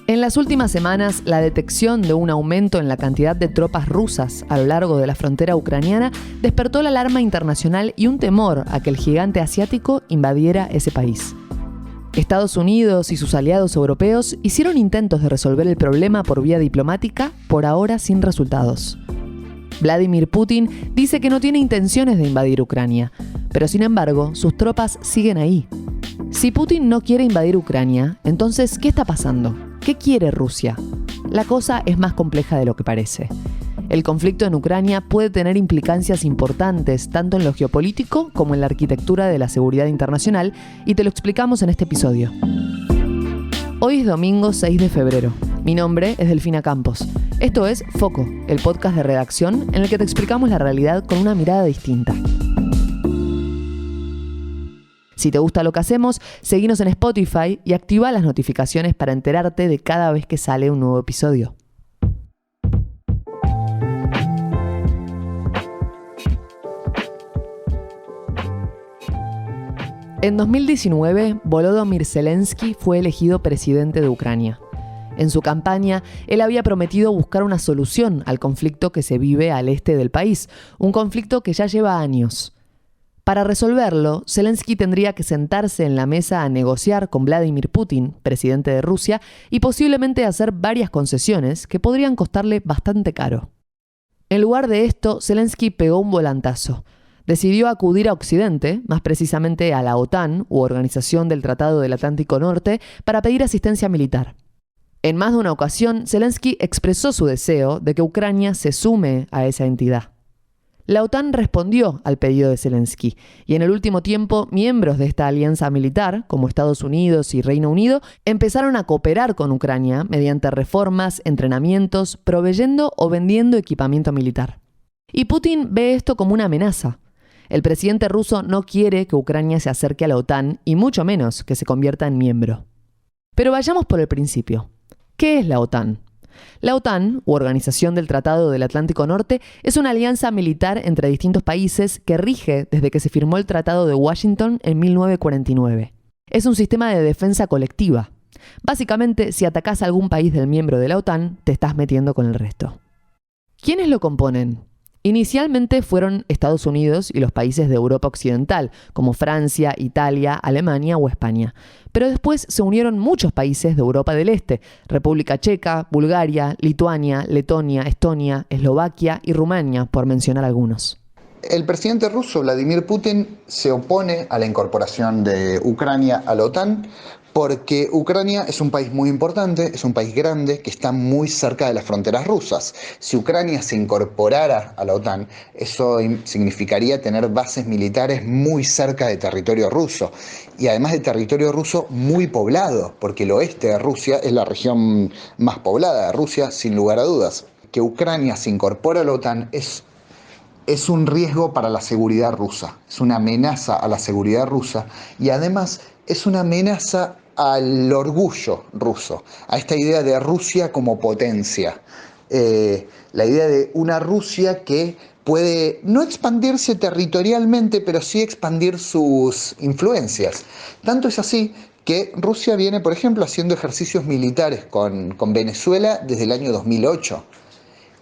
En las últimas semanas, la detección de un aumento en la cantidad de tropas rusas a lo largo de la frontera ucraniana despertó la alarma internacional y un temor a que el gigante asiático invadiera ese país. Estados Unidos y sus aliados europeos hicieron intentos de resolver el problema por vía diplomática, por ahora sin resultados. Vladimir Putin dice que no tiene intenciones de invadir Ucrania, pero sin embargo, sus tropas siguen ahí. Si Putin no quiere invadir Ucrania, entonces, ¿qué está pasando? ¿Qué quiere Rusia? La cosa es más compleja de lo que parece. El conflicto en Ucrania puede tener implicancias importantes tanto en lo geopolítico como en la arquitectura de la seguridad internacional, y te lo explicamos en este episodio. Hoy es domingo 6 de febrero. Mi nombre es Delfina Campos. Esto es Foco, el podcast de redacción en el que te explicamos la realidad con una mirada distinta. Si te gusta lo que hacemos, seguinos en Spotify y activa las notificaciones para enterarte de cada vez que sale un nuevo episodio. En 2019, Volodymyr Zelensky fue elegido presidente de Ucrania. En su campaña, él había prometido buscar una solución al conflicto que se vive al este del país, un conflicto que ya lleva años. Para resolverlo, Zelensky tendría que sentarse en la mesa a negociar con Vladimir Putin, presidente de Rusia, y posiblemente hacer varias concesiones que podrían costarle bastante caro. En lugar de esto, Zelensky pegó un volantazo. Decidió acudir a Occidente, más precisamente a la OTAN, u Organización del Tratado del Atlántico Norte, para pedir asistencia militar. En más de una ocasión, Zelensky expresó su deseo de que Ucrania se sume a esa entidad. La OTAN respondió al pedido de Zelensky, y en el último tiempo, miembros de esta alianza militar, como Estados Unidos y Reino Unido, empezaron a cooperar con Ucrania mediante reformas, entrenamientos, proveyendo o vendiendo equipamiento militar. Y Putin ve esto como una amenaza. El presidente ruso no quiere que Ucrania se acerque a la OTAN, y mucho menos que se convierta en miembro. Pero vayamos por el principio. ¿Qué es la OTAN? La OTAN, u Organización del Tratado del Atlántico Norte, es una alianza militar entre distintos países que rige desde que se firmó el Tratado de Washington en 1949. Es un sistema de defensa colectiva. Básicamente, si atacás a algún país del miembro de la OTAN, te estás metiendo con el resto. ¿Quiénes lo componen? Inicialmente fueron Estados Unidos y los países de Europa Occidental, como Francia, Italia, Alemania o España. Pero después se unieron muchos países de Europa del Este: República Checa, Bulgaria, Lituania, Letonia, Estonia, Eslovaquia y Rumania, por mencionar algunos. El presidente ruso Vladimir Putin se opone a la incorporación de Ucrania a la OTAN porque Ucrania es un país muy importante, es un país grande que está muy cerca de las fronteras rusas. Si Ucrania se incorporara a la OTAN, eso significaría tener bases militares muy cerca de territorio ruso, y además de territorio ruso muy poblado, porque el oeste de Rusia es la región más poblada de Rusia, sin lugar a dudas. Que Ucrania se incorpore a la OTAN es un riesgo para la seguridad rusa, es una amenaza a la seguridad rusa, y además es una amenaza al orgullo ruso, a esta idea de Rusia como potencia, la idea de una Rusia que puede no expandirse territorialmente, pero sí expandir sus influencias. Tanto es así que Rusia viene, por ejemplo, haciendo ejercicios militares con Venezuela desde el año 2008,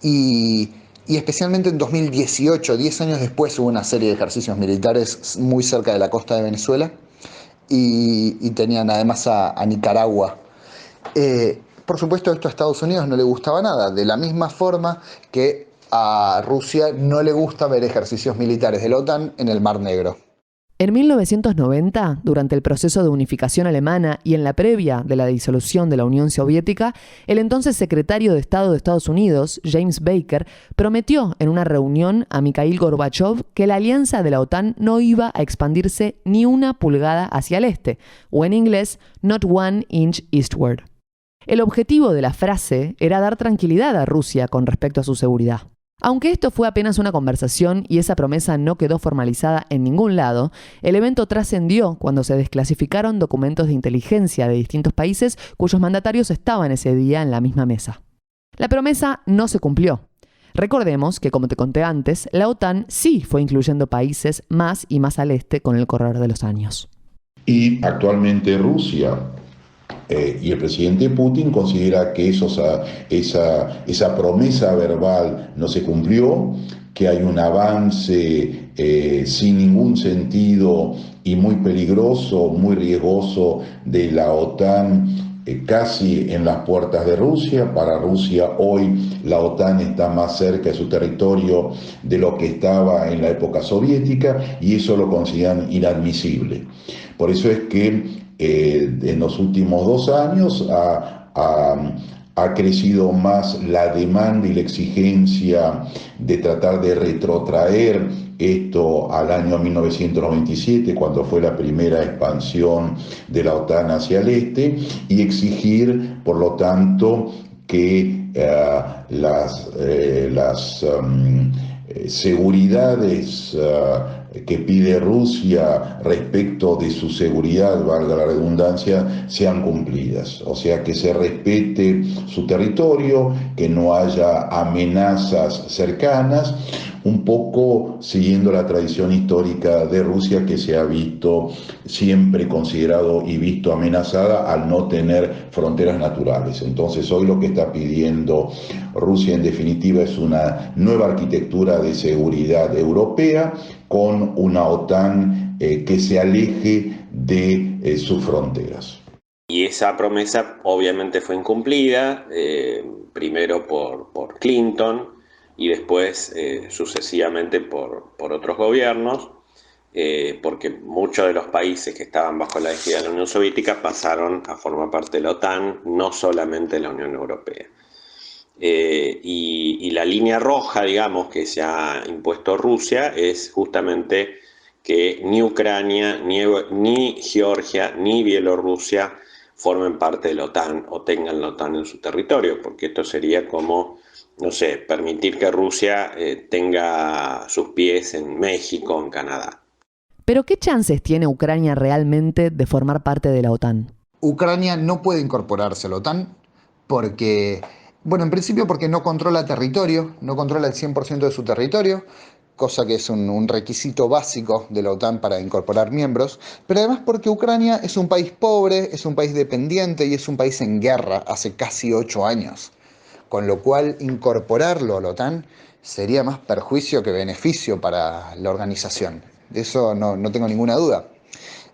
y especialmente en 2018, 10 años después, hubo una serie de ejercicios militares muy cerca de la costa de Venezuela, y tenían además a Nicaragua. Por supuesto, esto a Estados Unidos no le gustaba nada, de la misma forma que a Rusia no le gusta ver ejercicios militares de la OTAN en el Mar Negro. En 1990, durante el proceso de unificación alemana y en la previa de la disolución de la Unión Soviética, el entonces secretario de Estado de Estados Unidos, James Baker, prometió en una reunión a Mikhail Gorbachev que la alianza de la OTAN no iba a expandirse ni una pulgada hacia el este, o en inglés, not one inch eastward. El objetivo de la frase era dar tranquilidad a Rusia con respecto a su seguridad. Aunque esto fue apenas una conversación y esa promesa no quedó formalizada en ningún lado, el evento trascendió cuando se desclasificaron documentos de inteligencia de distintos países cuyos mandatarios estaban ese día en la misma mesa. La promesa no se cumplió. Recordemos que, como te conté antes, la OTAN sí fue incluyendo países más y más al este con el correr de los años. Y actualmente Rusia Y el presidente Putin considera que esa promesa verbal no se cumplió, que hay un avance sin ningún sentido y muy peligroso, muy riesgoso de la OTAN casi en las puertas de Rusia. Para Rusia hoy la OTAN está más cerca de su territorio de lo que estaba en la época soviética y eso lo consideran inadmisible. Por eso es que en los últimos 2 años ha crecido más la demanda y la exigencia de tratar de retrotraer esto al año 1997, cuando fue la primera expansión de la OTAN hacia el este, y exigir, por lo tanto, que las seguridades que pide Rusia respecto de su seguridad, valga la redundancia, sean cumplidas. O sea, que se respete su territorio, que no haya amenazas cercanas, un poco siguiendo la tradición histórica de Rusia, que se ha visto siempre considerado y visto amenazada al no tener fronteras naturales. Entonces hoy lo que está pidiendo Rusia en definitiva es una nueva arquitectura de seguridad europea con una OTAN que se aleje de sus fronteras. Y esa promesa obviamente fue incumplida, primero por Clinton y después sucesivamente por otros gobiernos, porque muchos de los países que estaban bajo la égida de la Unión Soviética pasaron a formar parte de la OTAN, no solamente de la Unión Europea. Y la línea roja, digamos, que se ha impuesto Rusia es justamente que ni Ucrania, ni Georgia, ni Bielorrusia formen parte de la OTAN o tengan la OTAN en su territorio, porque esto sería como, no sé, permitir que Rusia tenga sus pies en México, en Canadá. Pero ¿qué chances tiene Ucrania realmente de formar parte de la OTAN? Ucrania no puede incorporarse a la OTAN porque, bueno, en principio porque no controla territorio, no controla el 100% de su territorio, cosa que es un requisito básico de la OTAN para incorporar miembros, pero además porque Ucrania es un país pobre, es un país dependiente y es un país en guerra hace casi 8 años, con lo cual incorporarlo a la OTAN sería más perjuicio que beneficio para la organización. De eso no tengo ninguna duda.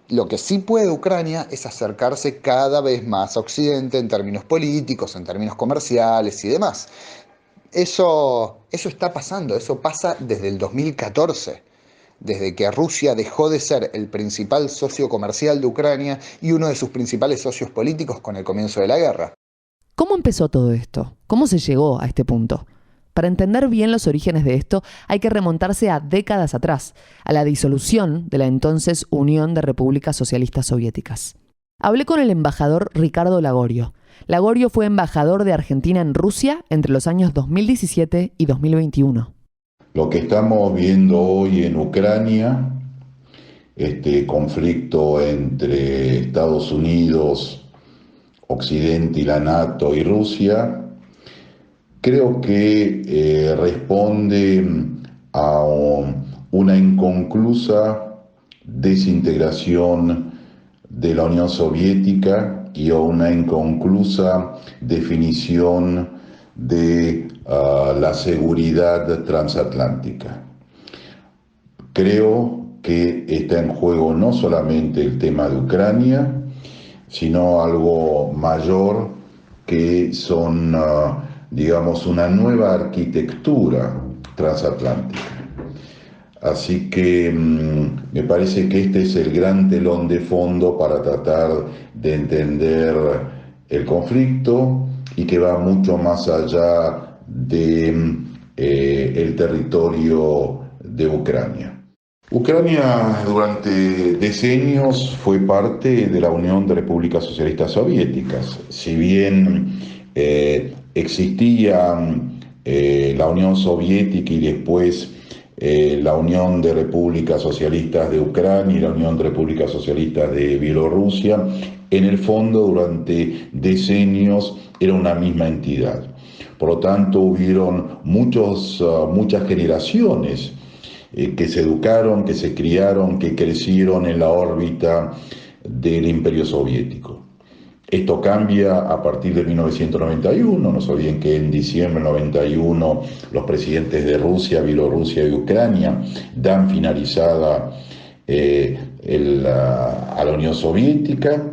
Lo que sí puede Ucrania es acercarse cada vez más a Occidente en términos políticos, en términos comerciales y demás. Eso está pasando, eso pasa desde el 2014, desde que Rusia dejó de ser el principal socio comercial de Ucrania y uno de sus principales socios políticos con el comienzo de la guerra. ¿Cómo empezó todo esto? ¿Cómo se llegó a este punto? Para entender bien los orígenes de esto, hay que remontarse a décadas atrás, a la disolución de la entonces Unión de Repúblicas Socialistas Soviéticas. Hablé con el embajador Ricardo Lagorio. Lagorio fue embajador de Argentina en Rusia entre los años 2017 y 2021. Lo que estamos viendo hoy en Ucrania, este conflicto entre Estados Unidos, Occidente y la NATO y Rusia, creo que responde a una inconclusa desintegración de la Unión Soviética y a una inconclusa definición de la seguridad transatlántica. Creo que está en juego no solamente el tema de Ucrania, sino algo mayor que son, digamos, una nueva arquitectura transatlántica. Así que me parece que este es el gran telón de fondo para tratar de entender el conflicto y que va mucho más allá de el territorio de Ucrania. Ucrania durante decenios fue parte de la Unión de Repúblicas Socialistas Soviéticas. Si bien existían la Unión Soviética y después la Unión de Repúblicas Socialistas de Ucrania y la Unión de Repúblicas Socialistas de Bielorrusia, en el fondo durante decenios era una misma entidad. Por lo tanto, hubieron muchas generaciones que se educaron, que se criaron, que crecieron en la órbita del Imperio Soviético. Esto cambia a partir de 1991, no se olviden que en diciembre del 91 los presidentes de Rusia, Bielorrusia y Ucrania dan finalizada a la Unión Soviética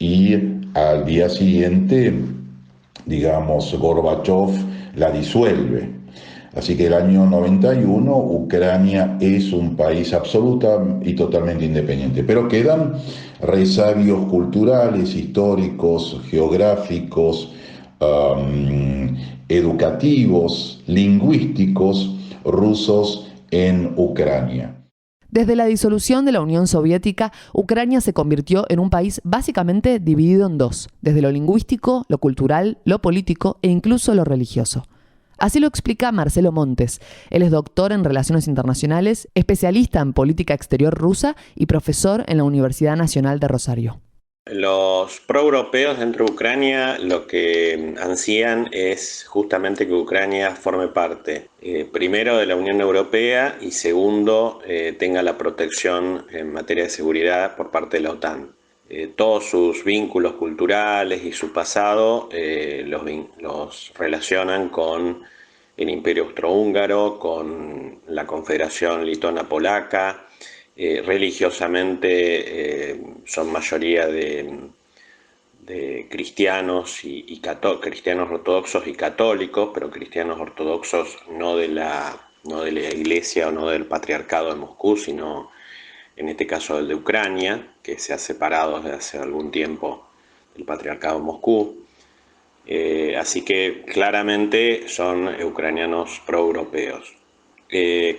y al día siguiente, digamos, Gorbachov la disuelve. Así que el año 91 Ucrania es un país absoluta y totalmente independiente, pero quedan resabios culturales, históricos, geográficos, educativos, lingüísticos rusos en Ucrania. Desde la disolución de la Unión Soviética, Ucrania se convirtió en un país básicamente dividido en dos, desde lo lingüístico, lo cultural, lo político e incluso lo religioso. Así lo explica Marcelo Montes. Él es doctor en Relaciones Internacionales, especialista en política exterior rusa y profesor en la Universidad Nacional de Rosario. Los proeuropeos dentro de Ucrania lo que ansían es justamente que Ucrania forme parte, primero de la Unión Europea y segundo, tenga la protección en materia de seguridad por parte de la OTAN. Todos sus vínculos culturales y su pasado los relacionan con el Imperio Austrohúngaro, con la Confederación Letona-Polaca. Religiosamente son mayoría de cristianos cristianos ortodoxos y católicos, pero cristianos ortodoxos no de la Iglesia o no del Patriarcado de Moscú, sino en este caso el de Ucrania, que se ha separado desde hace algún tiempo del Patriarcado de Moscú. Así que claramente son ucranianos proeuropeos.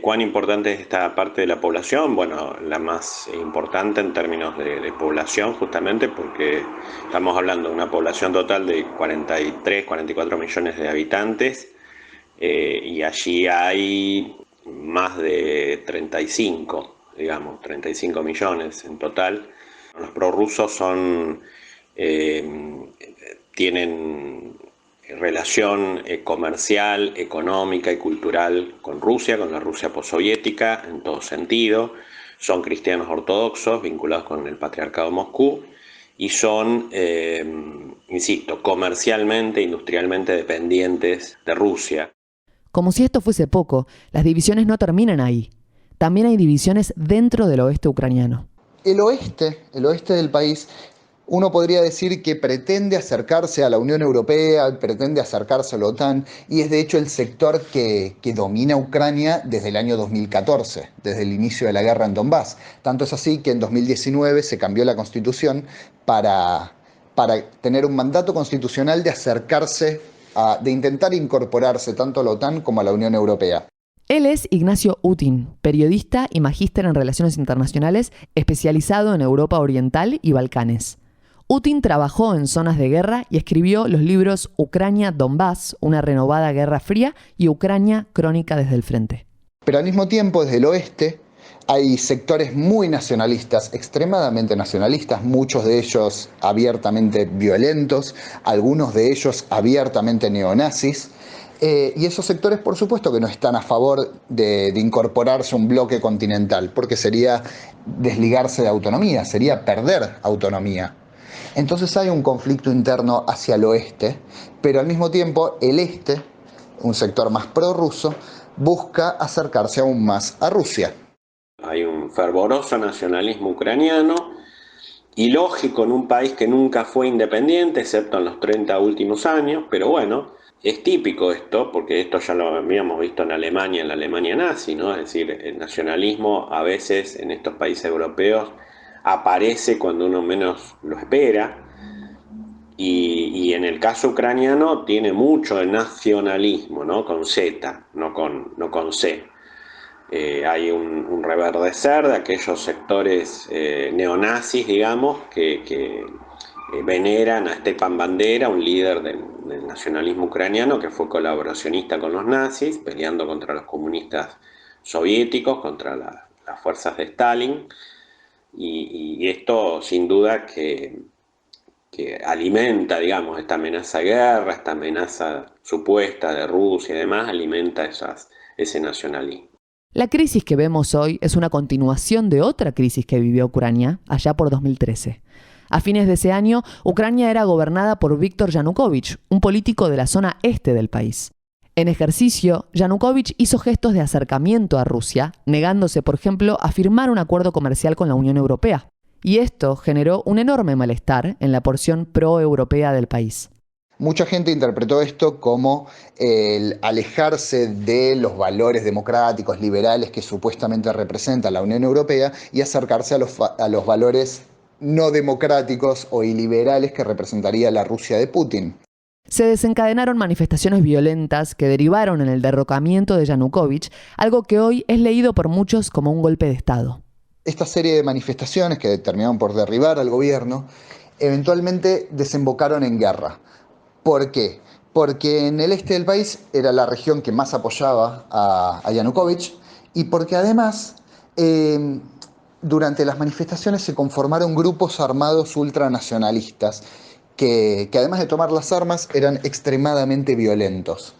¿Cuán importante es esta parte de la población? Bueno, la más importante en términos de población, justamente porque estamos hablando de una población total de 43, 44 millones de habitantes, y allí hay más de 35 millones en total. Los prorrusos tienen relación comercial, económica y cultural con Rusia, con la Rusia postsoviética en todo sentido. Son cristianos ortodoxos vinculados con el Patriarcado de Moscú y son, insisto, comercialmente, industrialmente dependientes de Rusia. Como si esto fuese poco, las divisiones no terminan ahí. También hay divisiones dentro del oeste ucraniano. El oeste del país, uno podría decir que pretende acercarse a la Unión Europea, pretende acercarse a la OTAN, y es de hecho el sector que domina Ucrania desde el año 2014, desde el inicio de la guerra en Donbass. Tanto es así que en 2019 se cambió la constitución para tener un mandato constitucional de acercarse, de intentar incorporarse tanto a la OTAN como a la Unión Europea. Él es Ignacio Utin, periodista y magíster en Relaciones Internacionales, especializado en Europa Oriental y Balcanes. Utin trabajó en zonas de guerra y escribió los libros Ucrania-Donbass, una renovada guerra fría, y Ucrania, crónica desde el frente. Pero al mismo tiempo, desde el oeste, hay sectores muy nacionalistas, extremadamente nacionalistas, muchos de ellos abiertamente violentos, algunos de ellos abiertamente neonazis. Y esos sectores, por supuesto, que no están a favor de incorporarse a un bloque continental, porque sería desligarse de autonomía, sería perder autonomía. Entonces hay un conflicto interno hacia el oeste, pero al mismo tiempo el este, un sector más prorruso, busca acercarse aún más a Rusia. Hay un fervoroso nacionalismo ucraniano, ilógico en un país que nunca fue independiente, excepto en los 30 últimos años, pero bueno, es típico esto, porque esto ya lo habíamos visto en Alemania, en la Alemania nazi, ¿no? Es decir, el nacionalismo a veces en estos países europeos aparece cuando uno menos lo espera, y en el caso ucraniano tiene mucho de nacionalismo, ¿no? Con Z, no con C. Hay un reverdecer de aquellos sectores neonazis, digamos, que veneran a Stepan Bandera, un líder del nacionalismo ucraniano que fue colaboracionista con los nazis, peleando contra los comunistas soviéticos, contra las fuerzas de Stalin, y esto sin duda que alimenta, digamos, esta amenaza de guerra, esta amenaza supuesta de Rusia y demás, alimenta ese nacionalismo. La crisis que vemos hoy es una continuación de otra crisis que vivió Ucrania allá por 2013. A fines de ese año, Ucrania era gobernada por Viktor Yanukovych, un político de la zona este del país. En ejercicio, Yanukovych hizo gestos de acercamiento a Rusia, negándose, por ejemplo, a firmar un acuerdo comercial con la Unión Europea. Y esto generó un enorme malestar en la porción pro-europea del país. Mucha gente interpretó esto como el alejarse de los valores democráticos, liberales que supuestamente representa la Unión Europea y acercarse a los valores no democráticos o iliberales que representaría la Rusia de Putin. Se desencadenaron manifestaciones violentas que derivaron en el derrocamiento de Yanukovych, algo que hoy es leído por muchos como un golpe de Estado. Esta serie de manifestaciones que terminaron por derribar al gobierno, eventualmente desembocaron en guerra. ¿Por qué? Porque en el este del país era la región que más apoyaba a Yanukovych y porque además durante las manifestaciones se conformaron grupos armados ultranacionalistas que además de tomar las armas eran extremadamente violentos.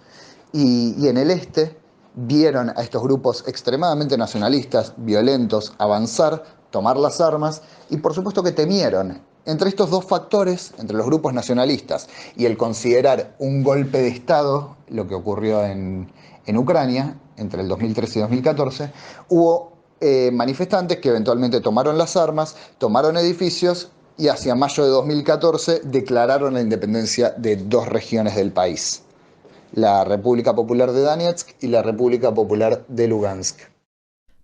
Y en el este vieron a estos grupos extremadamente nacionalistas, violentos, avanzar, tomar las armas y por supuesto que temieron. Entre estos dos factores, entre los grupos nacionalistas y el considerar un golpe de Estado, lo que ocurrió en Ucrania entre el 2013 y 2014, hubo manifestantes que eventualmente tomaron las armas, tomaron edificios y hacia mayo de 2014 declararon la independencia de dos regiones del país, la República Popular de Donetsk y la República Popular de Lugansk.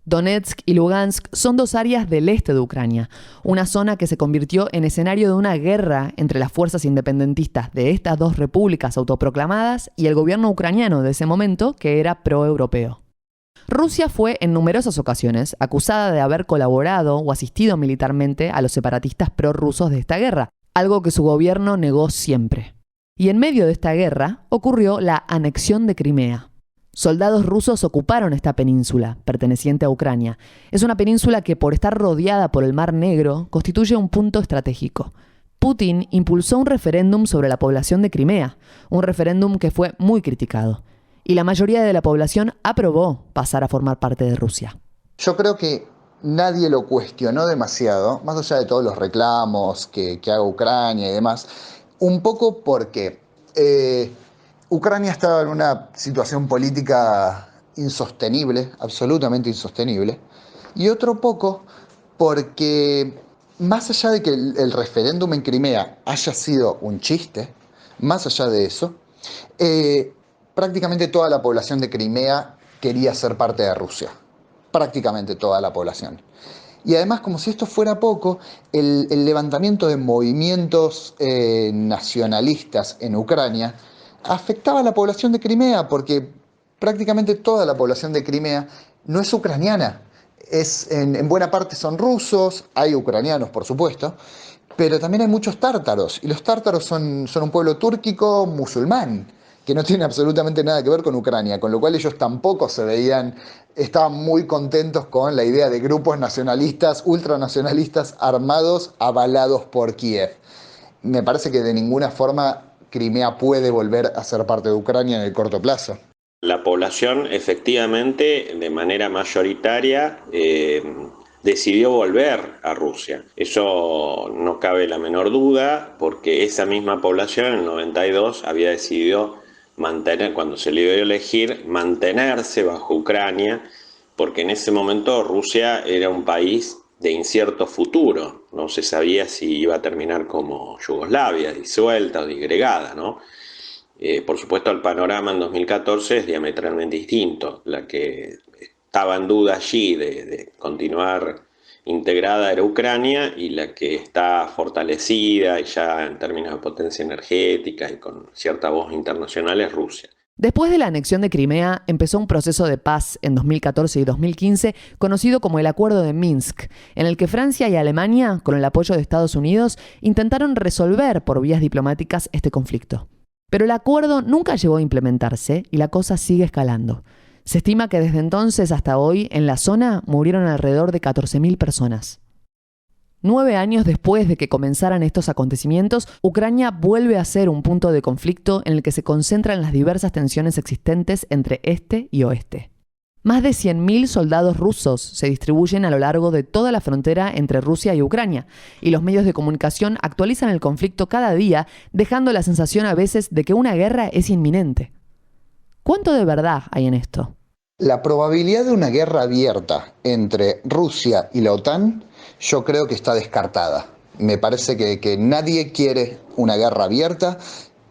Donetsk y Lugansk son dos áreas del este de Ucrania, una zona que se convirtió en escenario de una guerra entre las fuerzas independentistas de estas dos repúblicas autoproclamadas y el gobierno ucraniano de ese momento, que era pro-europeo. Rusia fue en numerosas ocasiones acusada de haber colaborado o asistido militarmente a los separatistas prorrusos de esta guerra, algo que su gobierno negó siempre. Y en medio de esta guerra ocurrió la anexión de Crimea. Soldados rusos ocuparon esta península, perteneciente a Ucrania. Es una península que, por estar rodeada por el Mar Negro, constituye un punto estratégico. Putin impulsó un referéndum sobre la población de Crimea, un referéndum que fue muy criticado. Y la mayoría de la población aprobó pasar a formar parte de Rusia. Yo creo que nadie lo cuestionó demasiado, más allá de todos los reclamos que haga Ucrania y demás, un poco porque Ucrania estaba en una situación política insostenible, absolutamente insostenible, y otro poco porque más allá de que el referéndum en Crimea haya sido un chiste, más allá de eso, prácticamente toda la población de Crimea quería ser parte de Rusia. Prácticamente toda la población. Y además, como si esto fuera poco, el levantamiento de movimientos nacionalistas en Ucrania afectaba a la población de Crimea, porque prácticamente toda la población de Crimea no es ucraniana. En buena parte son rusos, hay ucranianos, por supuesto, pero también hay muchos tártaros. Y los tártaros son un pueblo túrquico musulmán, que no tiene absolutamente nada que ver con Ucrania, con lo cual ellos tampoco estaban muy contentos con la idea de grupos nacionalistas, ultranacionalistas armados, avalados por Kiev. Me parece que de ninguna forma Crimea puede volver a ser parte de Ucrania en el corto plazo. La población efectivamente, de manera mayoritaria, decidió volver a Rusia. Eso no cabe la menor duda, porque esa misma población en el 92 había decidido cuando se le dio a elegir, mantenerse bajo Ucrania, porque en ese momento Rusia era un país de incierto futuro. No se sabía si iba a terminar como Yugoslavia, disuelta o disgregada, ¿no? Por supuesto, el panorama en 2014 es diametralmente distinto. La que estaba en duda allí de continuar integrada era Ucrania, y la que está fortalecida y ya en términos de potencia energética y con cierta voz internacional es Rusia. Después de la anexión de Crimea, empezó un proceso de paz en 2014 y 2015 conocido como el Acuerdo de Minsk, en el que Francia y Alemania, con el apoyo de Estados Unidos, intentaron resolver por vías diplomáticas este conflicto. Pero el acuerdo nunca llegó a implementarse y la cosa sigue escalando. Se estima que desde entonces hasta hoy en la zona murieron alrededor de 14.000 personas. 9 años después de que comenzaran estos acontecimientos, Ucrania vuelve a ser un punto de conflicto en el que se concentran las diversas tensiones existentes entre este y oeste. Más de 100.000 soldados rusos se distribuyen a lo largo de toda la frontera entre Rusia y Ucrania, y los medios de comunicación actualizan el conflicto cada día, dejando la sensación a veces de que una guerra es inminente. ¿Cuánto de verdad hay en esto? La probabilidad de una guerra abierta entre Rusia y la OTAN, yo creo que está descartada. Me parece que nadie quiere una guerra abierta,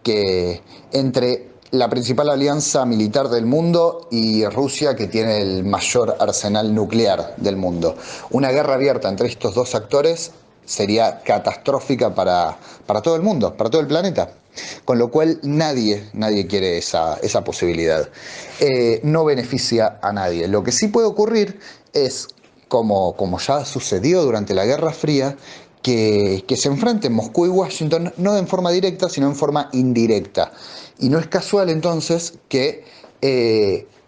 que entre la principal alianza militar del mundo y Rusia, que tiene el mayor arsenal nuclear del mundo. Una guerra abierta entre estos dos actores sería catastrófica para todo el mundo, para todo el planeta. Con lo cual nadie quiere esa posibilidad. No beneficia a nadie. Lo que sí puede ocurrir es, como ya sucedió durante la Guerra Fría, que se enfrenten Moscú y Washington no en forma directa, sino en forma indirecta. Y no es casual entonces que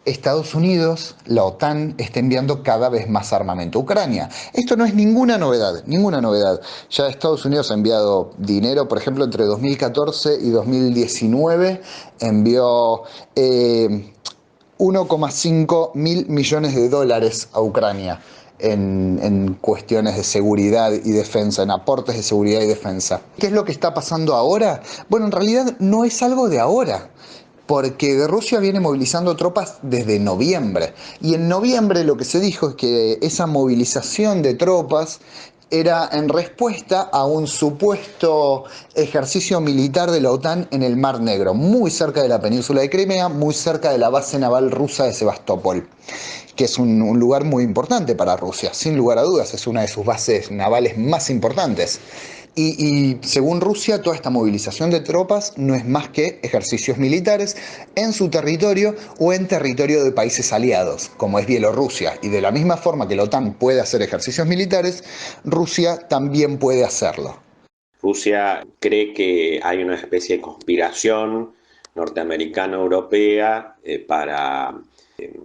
Estados Unidos, la OTAN, está enviando cada vez más armamento a Ucrania. Esto no es ninguna novedad, ninguna novedad. Ya Estados Unidos ha enviado dinero, por ejemplo, entre 2014 y 2019 envió 1,5 mil millones de dólares a Ucrania en cuestiones de seguridad y defensa, en aportes de seguridad y defensa. ¿Qué es lo que está pasando ahora? Bueno, en realidad no es algo de ahora, porque Rusia viene movilizando tropas desde noviembre. Y en noviembre lo que se dijo es que esa movilización de tropas era en respuesta a un supuesto ejercicio militar de la OTAN en el Mar Negro, muy cerca de la península de Crimea, muy cerca de la base naval rusa de Sebastopol, que es un lugar muy importante para Rusia, sin lugar a dudas, es una de sus bases navales más importantes. Y según Rusia, toda esta movilización de tropas no es más que ejercicios militares en su territorio o en territorio de países aliados, como es Bielorrusia. Y de la misma forma que la OTAN puede hacer ejercicios militares, Rusia también puede hacerlo. Rusia cree que hay una especie de conspiración norteamericana-europea para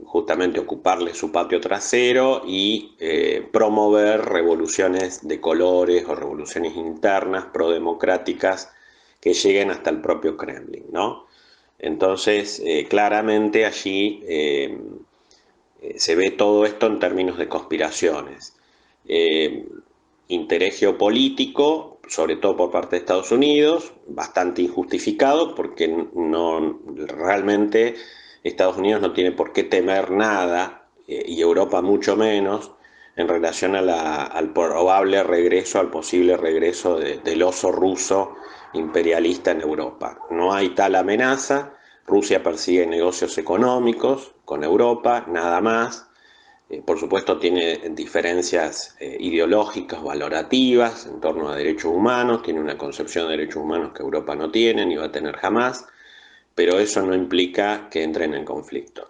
justamente ocuparle su patio trasero y promover revoluciones de colores o revoluciones internas prodemocráticas que lleguen hasta el propio Kremlin, ¿no? Entonces, claramente allí se ve todo esto en términos de conspiraciones. Interés geopolítico, sobre todo por parte de Estados Unidos, bastante injustificado porque realmente Estados Unidos no tiene por qué temer nada, y Europa mucho menos, en relación al probable regreso, al posible regreso del oso ruso imperialista en Europa. No hay tal amenaza. Rusia persigue negocios económicos con Europa, nada más. Por supuesto tiene diferencias ideológicas, valorativas en torno a derechos humanos, tiene una concepción de derechos humanos que Europa no tiene ni va a tener jamás, pero eso no implica que entren en conflicto.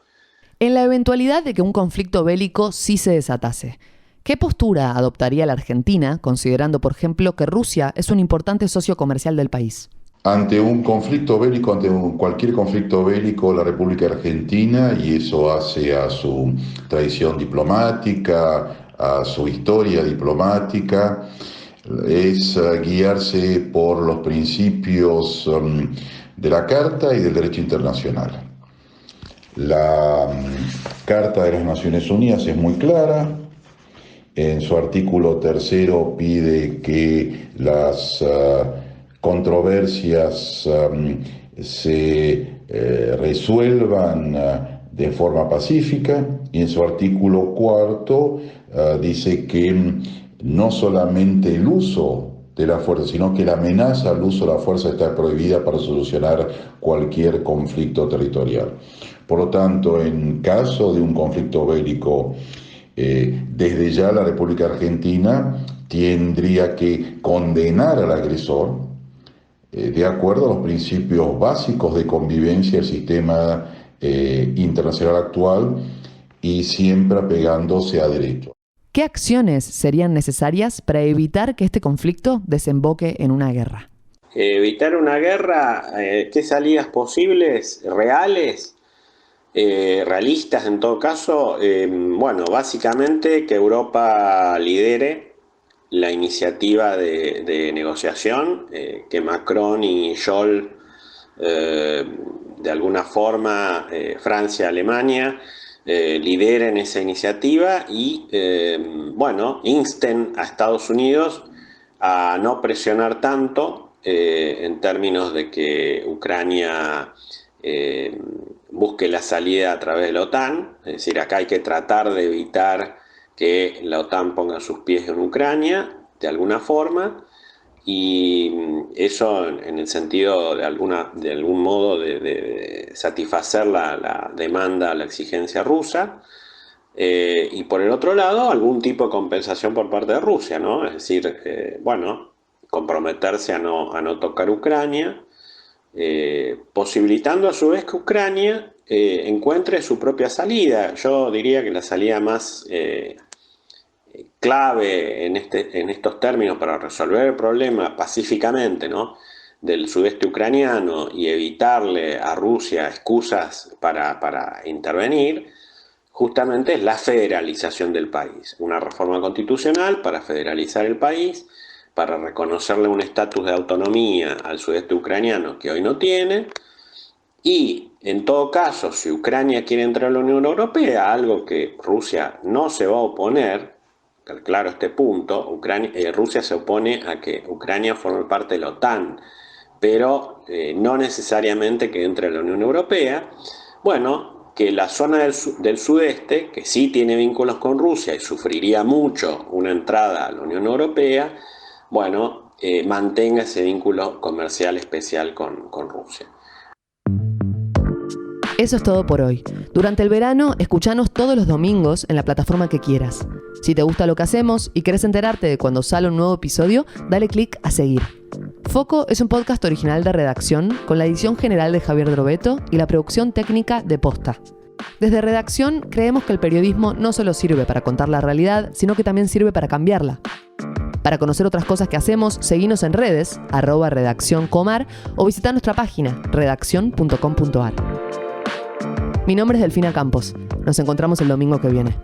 En la eventualidad de que un conflicto bélico sí se desatase, ¿qué postura adoptaría la Argentina, considerando, por ejemplo, que Rusia es un importante socio comercial del país? Ante un conflicto bélico, cualquier conflicto bélico, la República Argentina, y eso hace a su tradición diplomática, a su historia diplomática, es guiarse por los principios de la Carta y del derecho internacional. La Carta de las Naciones Unidas es muy clara. En su artículo 3 pide que las controversias se resuelvan de forma pacífica, y en su artículo 4 dice que no solamente el uso de la fuerza, sino que la amenaza al uso de la fuerza está prohibida para solucionar cualquier conflicto territorial. Por lo tanto, en caso de un conflicto bélico, desde ya la República Argentina tendría que condenar al agresor de acuerdo a los principios básicos de convivencia del sistema internacional actual, y siempre apegándose a derecho. ¿Qué acciones serían necesarias para evitar que este conflicto desemboque en una guerra? Evitar una guerra, ¿qué salidas posibles, reales? Realistas en todo caso. Bueno, básicamente que Europa lidere la iniciativa de negociación, que Macron y Scholz, de alguna forma, Francia, Alemania, lideren esa iniciativa y, insten a Estados Unidos a no presionar tanto en términos de que Ucrania busque la salida a través de la OTAN. Es decir, acá hay que tratar de evitar que la OTAN ponga sus pies en Ucrania de alguna forma, y eso en el sentido de algún modo de satisfacer la demanda, la exigencia rusa, y por el otro lado algún tipo de compensación por parte de Rusia, ¿no? Es decir, comprometerse a no tocar Ucrania, posibilitando a su vez que Ucrania encuentre su propia salida. Yo diría que la salida más clave en estos términos para resolver el problema pacíficamente, ¿no?, del sudeste ucraniano y evitarle a Rusia excusas para intervenir, justamente es la federalización del país. Una reforma constitucional para federalizar el país, para reconocerle un estatus de autonomía al sudeste ucraniano que hoy no tiene, y en todo caso, si Ucrania quiere entrar a la Unión Europea, algo que Rusia no se va a oponer, claro este punto, Rusia se opone a que Ucrania forme parte de la OTAN, pero no necesariamente que entre a la Unión Europea. Bueno, que la zona del sudeste, que sí tiene vínculos con Rusia y sufriría mucho una entrada a la Unión Europea, mantenga ese vínculo comercial especial con Rusia. Eso es todo por hoy. Durante el verano, escuchanos todos los domingos en la plataforma que quieras. Si te gusta lo que hacemos y querés enterarte de cuando sale un nuevo episodio, dale clic a seguir. Foco es un podcast original de Redacción, con la edición general de Javier Drobeto y la producción técnica de Posta. Desde Redacción creemos que el periodismo no solo sirve para contar la realidad, sino que también sirve para cambiarla. Para conocer otras cosas que hacemos, seguinos en redes, @redaccioncomar, o visita nuestra página, redaccion.com.ar. Mi nombre es Delfina Campos. Nos encontramos el domingo que viene.